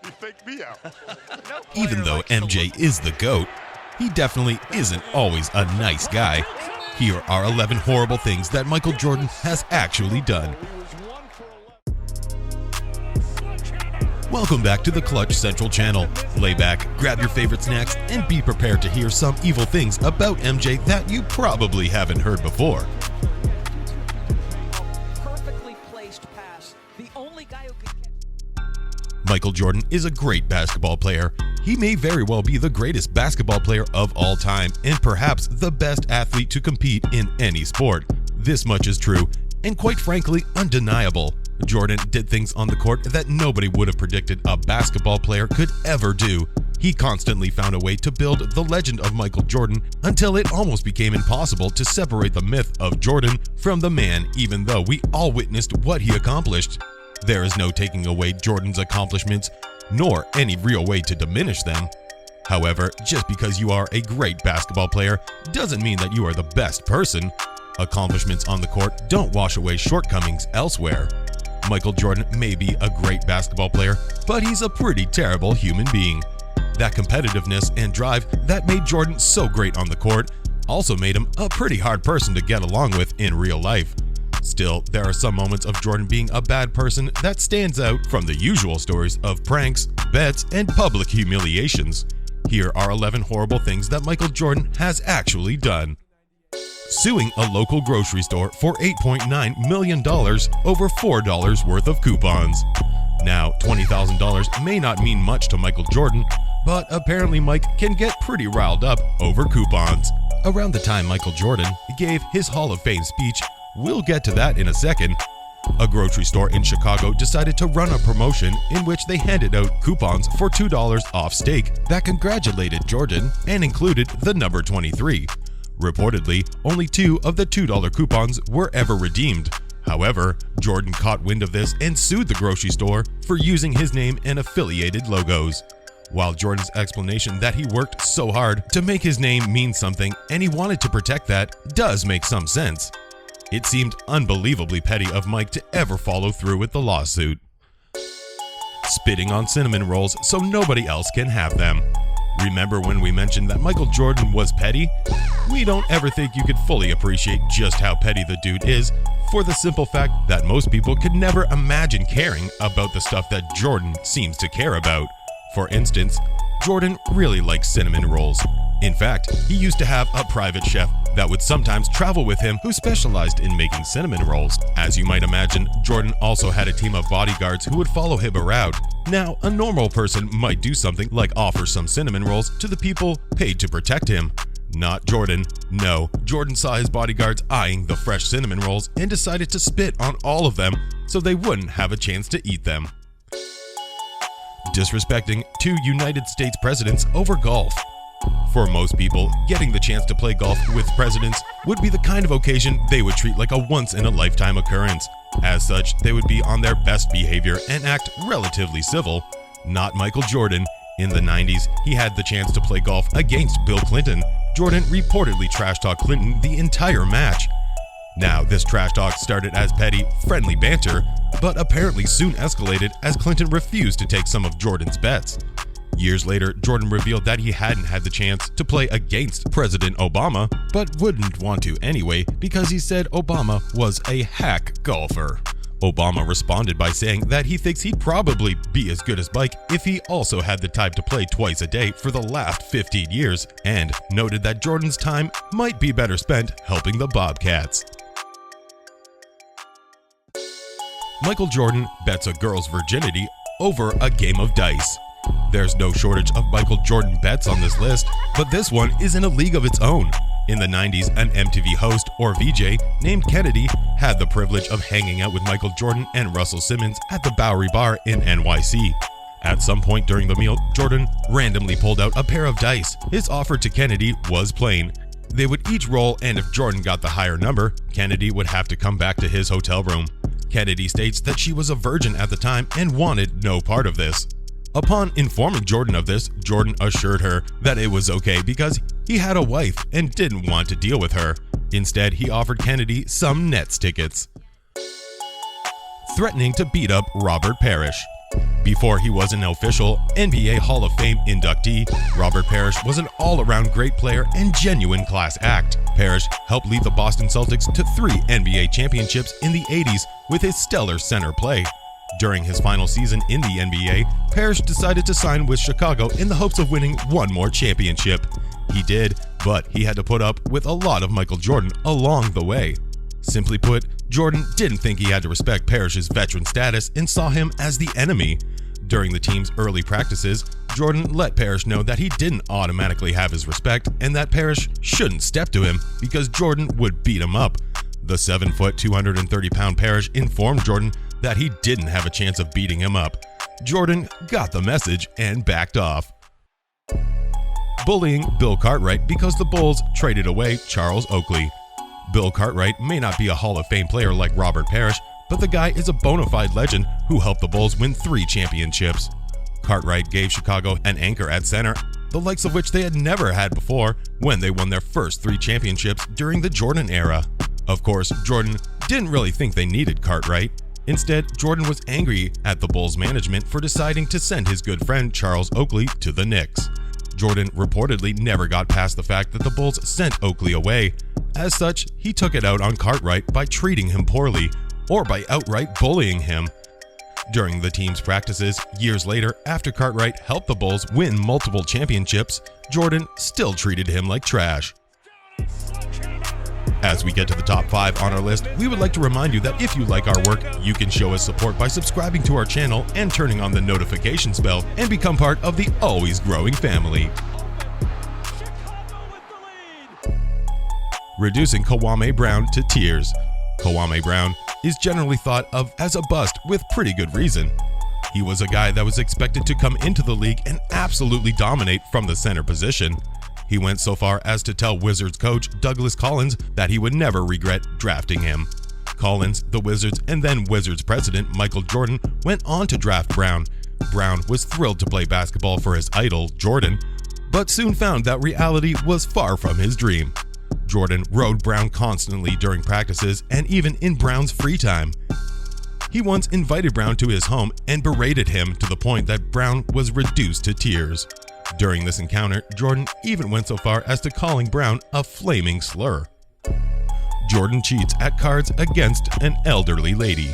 He faked me out. Even though MJ is the GOAT, he definitely isn't always a nice guy. Here are 11 horrible things that Michael Jordan has actually done. Welcome back to the Clutch Central channel. Lay back, grab your favorite snacks, and be prepared to hear some evil things about MJ that you probably haven't heard before. Perfectly placed pass. The only guy who could Michael Jordan is a great basketball player. He may very well be the greatest basketball player of all time and perhaps the best athlete to compete in any sport. This much is true and quite frankly undeniable. Jordan did things on the court that nobody would have predicted a basketball player could ever do. He constantly found a way to build the legend of Michael Jordan until it almost became impossible to separate the myth of Jordan from the man, even though we all witnessed what he accomplished. There is no taking away Jordan's accomplishments, nor any real way to diminish them. However, just because you are a great basketball player doesn't mean that you are the best person. Accomplishments on the court don't wash away shortcomings elsewhere. Michael Jordan may be a great basketball player, but he's a pretty terrible human being. That competitiveness and drive that made Jordan so great on the court also made him a pretty hard person to get along with in real life. Still, there are some moments of Jordan being a bad person that stands out from the usual stories of pranks, bets, and public humiliations. Here are 11 horrible things that Michael Jordan has actually done. Suing a local grocery store for $8.9 million over $4 worth of coupons. Now, $20,000 may not mean much to Michael Jordan, but apparently Mike can get pretty riled up over coupons. Around the time Michael Jordan gave his Hall of Fame speech, we'll get to that in a second, a grocery store in Chicago decided to run a promotion in which they handed out coupons for $2 off steak that congratulated Jordan and included the number 23. Reportedly, only 2 of the $2 coupons were ever redeemed. However, Jordan caught wind of this and sued the grocery store for using his name and affiliated logos. While Jordan's explanation that he worked so hard to make his name mean something and he wanted to protect that does make some sense, it seemed unbelievably petty of Mike to ever follow through with the lawsuit. Spitting on cinnamon rolls so nobody else can have them. Remember when we mentioned that Michael Jordan was petty? We don't ever think you could fully appreciate just how petty the dude is, for the simple fact that most people could never imagine caring about the stuff that Jordan seems to care about. For instance, Jordan really likes cinnamon rolls. In fact, he used to have a private chef that would sometimes travel with him who specialized in making cinnamon rolls. As you might imagine, Jordan also had a team of bodyguards who would follow him around. Now, a normal person might do something like offer some cinnamon rolls to the people paid to protect him. Not Jordan. No, Jordan saw his bodyguards eyeing the fresh cinnamon rolls and decided to spit on all of them so they wouldn't have a chance to eat them. Disrespecting 2 United States presidents over golf. For most people, getting the chance to play golf with presidents would be the kind of occasion they would treat like a once-in-a-lifetime occurrence. As such, they would be on their best behavior and act relatively civil. Not Michael Jordan. In the 90s, he had the chance to play golf against Bill Clinton. Jordan reportedly trash-talked Clinton the entire match. Now, this trash talk started as petty, friendly banter, but apparently soon escalated as Clinton refused to take some of Jordan's bets. Years later, Jordan revealed that he hadn't had the chance to play against President Obama, but wouldn't want to anyway because he said Obama was a hack golfer. Obama responded by saying that he thinks he'd probably be as good as Mike if he also had the time to play twice a day for the last 15 years, and noted that Jordan's time might be better spent helping the Bobcats. Michael Jordan bets a girl's virginity over a game of dice. There's no shortage of Michael Jordan bets on this list, but this one is in a league of its own. In the 90s, an MTV host, or VJ, named Kennedy had the privilege of hanging out with Michael Jordan and Russell Simmons at the Bowery Bar in NYC. At some point during the meal, Jordan randomly pulled out a pair of dice. His offer to Kennedy was plain. They would each roll, and if Jordan got the higher number, Kennedy would have to come back to his hotel room. Kennedy states that she was a virgin at the time and wanted no part of this. Upon informing Jordan of this, Jordan assured her that it was okay because he had a wife and didn't want to deal with her. Instead, he offered Kennedy some Nets tickets. Threatening to beat up Robert Parish. Before he was an official NBA Hall of Fame inductee, Robert Parish was an all-around great player and genuine class act. Parish helped lead the Boston Celtics to 3 NBA championships in the 80s with his stellar center play. During his final season in the NBA, Parish decided to sign with Chicago in the hopes of winning one more championship. He did, but he had to put up with a lot of Michael Jordan along the way. Simply put, Jordan didn't think he had to respect Parish's veteran status and saw him as the enemy. During the team's early practices, Jordan let Parish know that he didn't automatically have his respect and that Parish shouldn't step to him because Jordan would beat him up. The 7-foot, 230-pound Parish informed Jordan that he didn't have a chance of beating him up. Jordan got the message and backed off. Bullying Bill Cartwright because the Bulls traded away Charles Oakley. Bill Cartwright may not be a Hall of Fame player like Robert Parish, but the guy is a bona fide legend who helped the Bulls win 3 championships. Cartwright gave Chicago an anchor at center, the likes of which they had never had before when they won their first 3 championships during the Jordan era. Of course, Jordan didn't really think they needed Cartwright. Instead, Jordan was angry at the Bulls management for deciding to send his good friend Charles Oakley to the Knicks. Jordan reportedly never got past the fact that the Bulls sent Oakley away. As such, he took it out on Cartwright by treating him poorly, or by outright bullying him. During the team's practices, years later, after Cartwright helped the Bulls win multiple championships, Jordan still treated him like trash. As we get to the top 5 on our list, we would like to remind you that if you like our work, you can show us support by subscribing to our channel and turning on the notifications bell and become part of the always growing family. Reducing Kwame Brown to tears. Kwame Brown is generally thought of as a bust with pretty good reason. He was a guy that was expected to come into the league and absolutely dominate from the center position. He went so far as to tell Wizards coach Douglas Collins that he would never regret drafting him. Collins, the Wizards, and then Wizards president Michael Jordan went on to draft Brown. Brown was thrilled to play basketball for his idol, Jordan, but soon found that reality was far from his dream. Jordan rode Brown constantly during practices and even in Brown's free time. He once invited Brown to his home and berated him to the point that Brown was reduced to tears. During this encounter, Jordan even went so far as to calling Brown a flaming slur. Jordan cheats at cards against an elderly lady.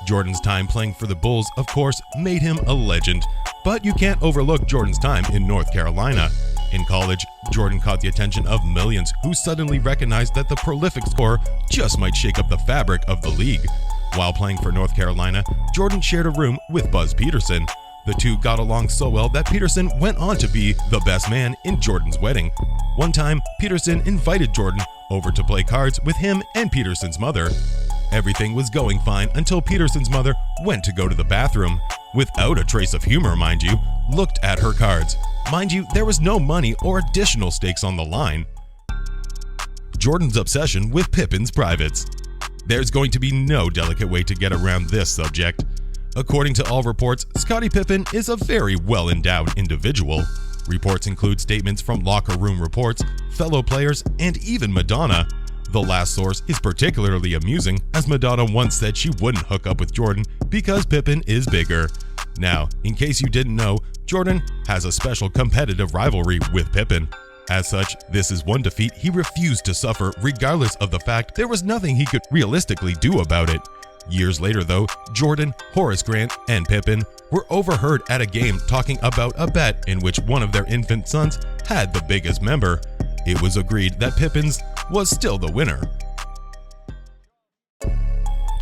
Jordan's time playing for the Bulls, of course, made him a legend, but you can't overlook Jordan's time in North Carolina. In college, Jordan caught the attention of millions who suddenly recognized that the prolific scorer just might shake up the fabric of the league. While playing for North Carolina, Jordan shared a room with Buzz Peterson. The two got along so well that Peterson went on to be the best man in Jordan's wedding. One time, Peterson invited Jordan over to play cards with him and Peterson's mother. Everything was going fine until Peterson's mother went to go to the bathroom. Without a trace of humor, mind you, looked at her cards. Mind you, there was no money or additional stakes on the line. Jordan's obsession with Pippen's privates. There's going to be no delicate way to get around this subject. According to all reports, Scottie Pippen is a very well-endowed individual. Reports include statements from locker room reports, fellow players, and even Madonna. The last source is particularly amusing, as Madonna once said she wouldn't hook up with Jordan because Pippen is bigger. Now, in case you didn't know, Jordan has a special competitive rivalry with Pippen. As such, this is one defeat he refused to suffer regardless of the fact there was nothing he could realistically do about it. Years later though, Jordan, Horace Grant, and Pippen were overheard at a game talking about a bet in which one of their infant sons had the biggest member. It was agreed that Pippen's was still the winner.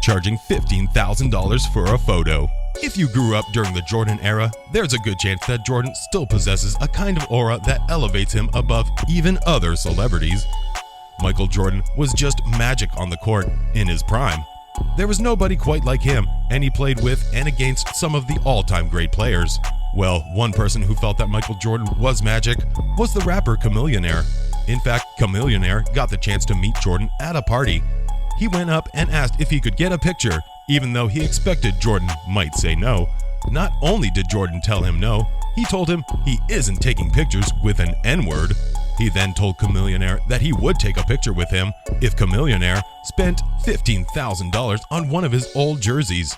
Charging $15,000 for a photo. If you grew up during the Jordan era, there's a good chance that Jordan still possesses a kind of aura that elevates him above even other celebrities. Michael Jordan was just magic on the court in his prime. There was nobody quite like him, and he played with and against some of the all-time great players. Well, one person who felt that Michael Jordan was magic was the rapper Chamillionaire. In fact, Chamillionaire got the chance to meet Jordan at a party. He went up and asked if he could get a picture, even though he expected Jordan might say no. Not only did Jordan tell him no, he told him he isn't taking pictures with an N-word. He then told Chamillionaire that he would take a picture with him if Chamillionaire spent $15,000 on one of his old jerseys.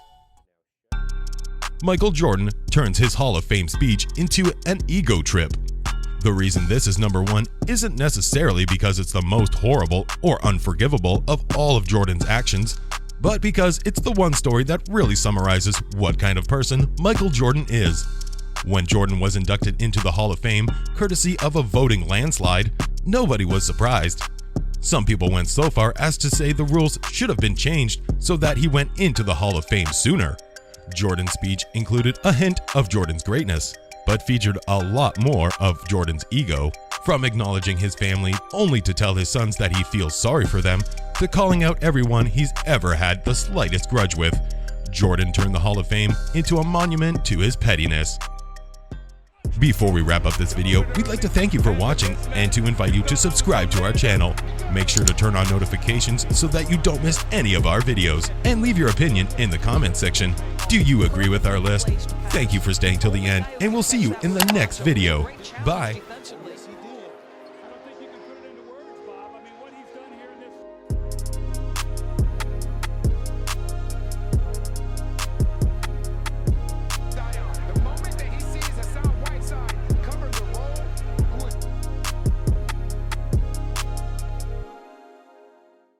Michael Jordan turns his Hall of Fame speech into an ego trip. The reason this is number one isn't necessarily because it's the most horrible or unforgivable of all of Jordan's actions, but because it's the one story that really summarizes what kind of person Michael Jordan is. When Jordan was inducted into the Hall of Fame, courtesy of a voting landslide, nobody was surprised. Some people went so far as to say the rules should have been changed so that he went into the Hall of Fame sooner. Jordan's speech included a hint of Jordan's greatness, but featured a lot more of Jordan's ego, from acknowledging his family only to tell his sons that he feels sorry for them, to calling out everyone he's ever had the slightest grudge with. Jordan turned the Hall of Fame into a monument to his pettiness. Before we wrap up this video, we'd like to thank you for watching and to invite you to subscribe to our channel. Make sure to turn on notifications so that you don't miss any of our videos, and leave your opinion in the comments section. Do you agree with our list? Thank you for staying till the end, and we'll see you in the next video. Bye!